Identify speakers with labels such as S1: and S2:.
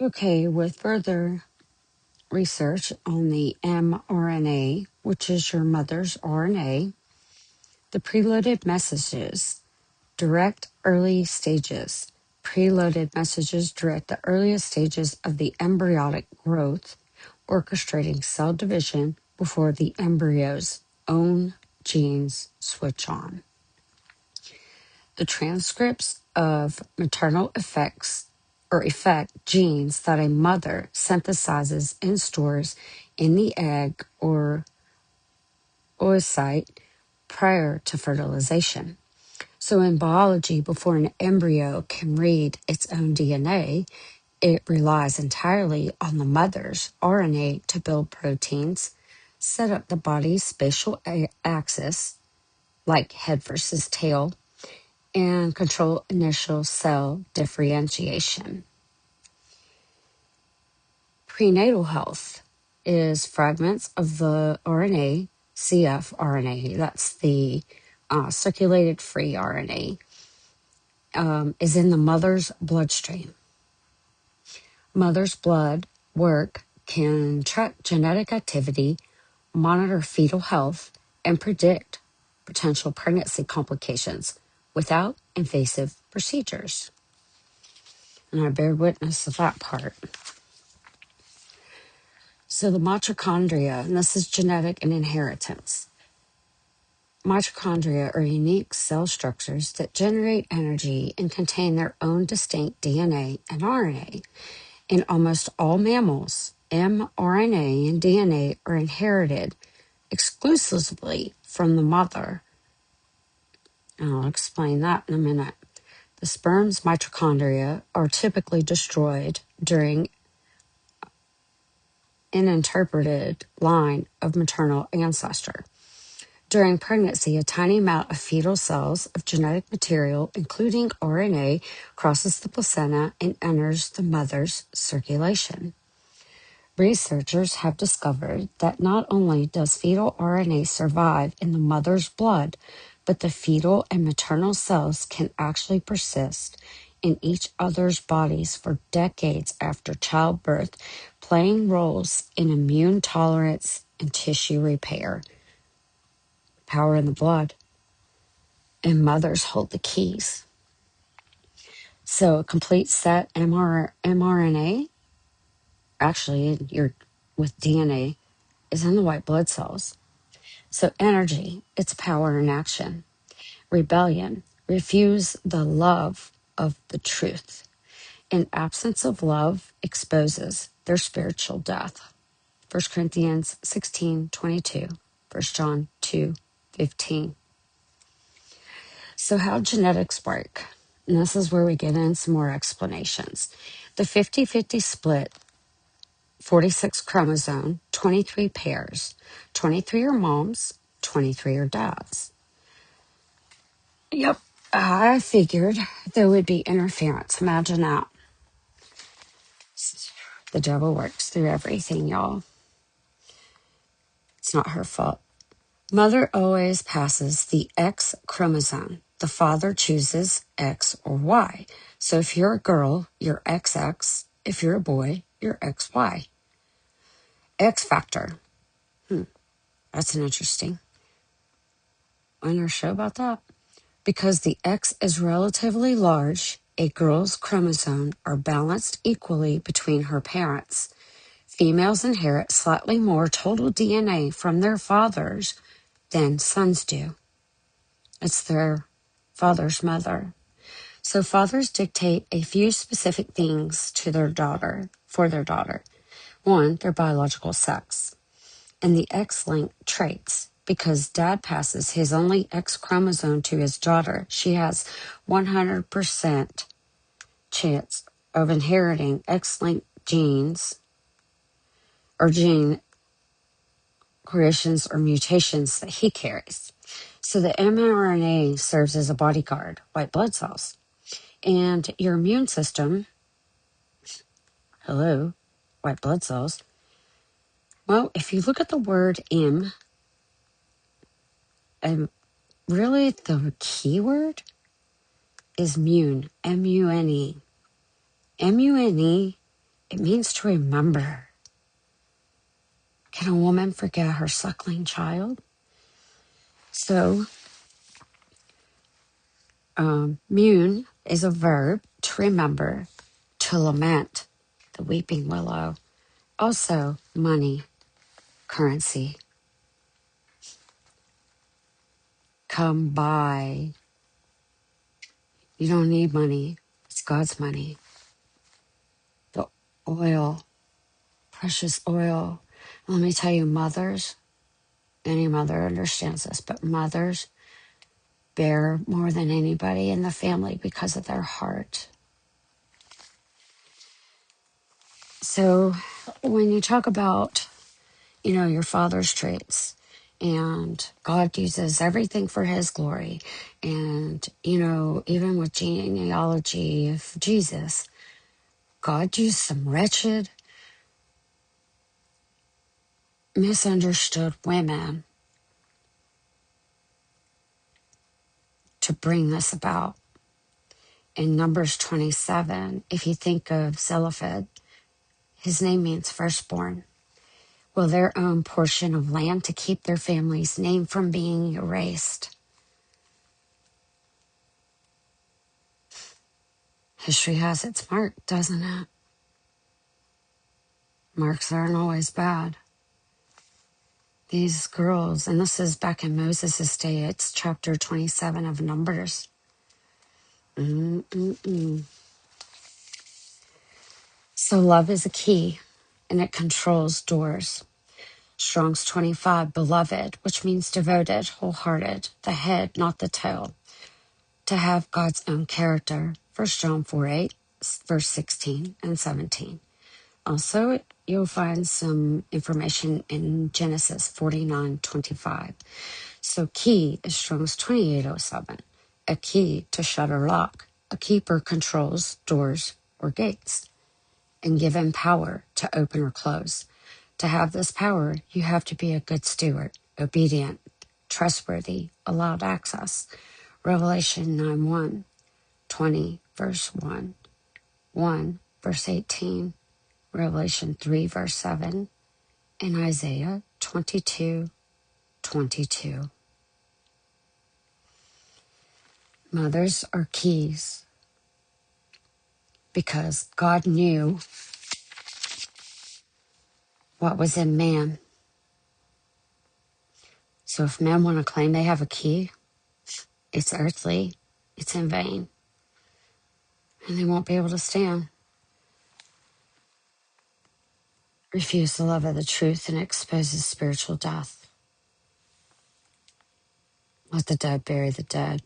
S1: Okay, with further research on the mRNA, which is your mother's RNA, the preloaded messages direct early stages. Preloaded messages direct the earliest stages of the embryonic growth, orchestrating cell division before the embryo's own genes switch on. The transcripts of maternal effect genes that a mother synthesizes and stores in the egg or oocyte prior to fertilization. So in biology, before an embryo can read its own DNA, it relies entirely on the mother's RNA to build proteins, set up the body's spatial axis, like head versus tail, and control initial cell differentiation. Prenatal health is fragments of the RNA, cfRNA, that's the circulated free RNA, is in the mother's bloodstream. Mother's blood work can track genetic activity, monitor fetal health, and predict potential pregnancy complications without invasive procedures. And I bear witness of that part. So the mitochondria, and this is genetic and inheritance. Mitochondria are unique cell structures that generate energy and contain their own distinct DNA and RNA. In almost all mammals, mRNA and DNA are inherited exclusively from the mother. And I'll explain that in a minute. The sperm's mitochondria are typically destroyed during an interpreted line of maternal ancestor. During pregnancy, a tiny amount of fetal cells of genetic material, including RNA, crosses the placenta and enters the mother's circulation. Researchers have discovered that not only does fetal RNA survive in the mother's blood, but the fetal and maternal cells can actually persist in each other's bodies for decades after childbirth, playing roles in immune tolerance and tissue repair. Power in the blood. And mothers hold the keys. So a complete set mRNA, actually you're with DNA, is in the white blood cells. So energy, it's power in action. Rebellion, refuse the love of the truth. In absence of love, exposes their spiritual death. 1 Corinthians 16:22, 1 John 2:15. So how genetics work, and this is where we get in some more explanations. The 50-50 split, 46 chromosome, 23 pairs, 23 are moms, 23 are dads. Yep, I figured there would be interference. Imagine that. The devil works through everything, y'all. It's not her fault. Mother always passes the X chromosome. The father chooses X or Y. So if you're a girl, you're XX. If you're a boy, you're XY. X factor. That's an interesting. On our show about that. Because the X is relatively large, a girl's chromosomes are balanced equally between her parents. Females inherit slightly more total DNA from their fathers than sons do. It's their father's mother. So fathers dictate a few specific things to their daughter, for their daughter. One, their biological sex, and the X-linked traits. Because dad passes his only X chromosome to his daughter, she has 100% chance of inheriting X-linked genes or gene creations or mutations that he carries. So the mRNA serves as a bodyguard, white blood cells. And your immune system, hello, white blood cells. Well, if you look at the word M, really the key word is mune, M-U-N-E. M-U-N-E It means to remember. Can a woman forget her suckling child? So, mune is a verb, to remember, to lament, the weeping willow. Also, money, currency. Come by. You don't need money. It's God's money. The oil, precious oil. Let me tell you, mothers, any mother understands this, but mothers bear more than anybody in the family because of their heart. So when you talk about, your father's traits, and God uses everything for his glory, and, even with genealogy of Jesus, God used some wretched, misunderstood women to bring this about. In Numbers 27, if you think of Zelophehad, his name means firstborn. Well, their own portion of land to keep their family's name from being erased. History has its mark, doesn't it? Marks aren't always bad. These girls, and this is back in Moses' day, it's chapter 27 of Numbers. So love is a key, and it controls doors. Strong's 25, beloved, which means devoted, wholehearted, the head, not the tail, to have God's own character. 1 John 4:8, verse 16 and 17. Also, you'll find some information in Genesis 49:25. So key is Strong's 2807, a key to shut or lock. A keeper controls doors or gates and given power to open or close. To have this power, you have to be a good steward, obedient, trustworthy, allowed access. Revelation 9:1, 20, verse 1, 1, verse 18, Revelation 3, verse 7, and Isaiah 22:22. Mothers are keys because God knew what was in man. So if men want to claim they have a key, it's earthly, it's in vain, and they won't be able to stand. Refuse the love of the truth and exposes spiritual death. Let the dead bury the dead.